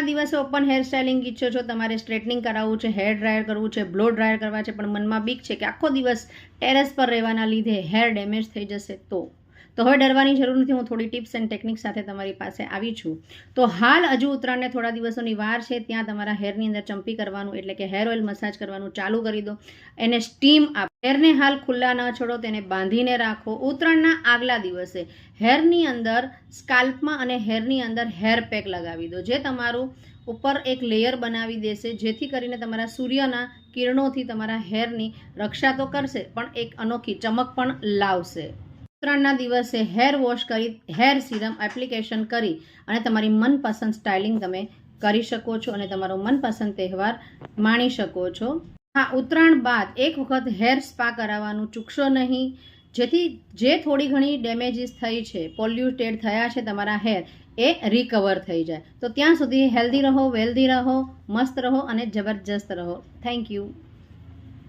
ઉત્તરાયણના દિવસે open hair styling ઈચ્છો છો, તમારે સ્ટ્રેટનિંગ કરાવવું છે, હેર ડ્રાયર કરવું છે, બ્લો ડ્રાયર કરવા છે, પણ મનમાં બીક છે કે આખો દિવસ ટેરેસ પર રહેવાના લીધે હેર ડેમેજ થઈ જશે, તો હવે ડરવાની જરૂર નથી. હું થોડી ટિપ્સ એન્ડ ટેકનિક સાથે તમારી પાસે આવી છું. તો હાલ હજુ ઉત્તરાયણને થોડા દિવસોની વાર છે, ત્યાં તમારા હેરની અંદર ચંપી કરવાનું એટલે કે હેર ઓઇલ મસાજ કરવાનું ચાલુ કરી દો. એને સ્ટીમ આપો. હેરને હાલ ખુલ્લા ન છોડો, તેને બાંધીને રાખો. ઉત્તરાયણના આગલા દિવસે હેરની અંદર, સ્કાલ્પમાં અને હેરની અંદર હેર પેક લગાવી દો, જે તમારું ઉપર એક લેયર બનાવી દેશે, જેથી કરીને તમારા સૂર્યના કિરણોથી તમારા હેરની રક્ષા તો કરશે, પણ એક અનોખી ચમક પણ લાવશે. ઉત્તરાયણના દિવસે હેર વોશ કરી, હેર સિરમ એપ્લિકેશન કરી અને તમારી મનપસંદ સ્ટાઇલિંગ તમે કરી શકો છો અને તમારો મનપસંદ તહેવાર માણી શકો છો. હા, ઉત્તરાયણ બાદ એક વખત હેર સ્પા કરાવવાનું ચૂકશો નહીં, જેથી જે થોડી ઘણી ડેમેજીસ થઈ છે, પોલ્યુટેડ થયા છે તમારા હેર, એ રિકવર થઈ જાય. તો ત્યાં સુધી હેલ્ધી રહો, વેલ્ધી રહો, મસ્ત રહો અને જબરજસ્ત રહો. Thank you.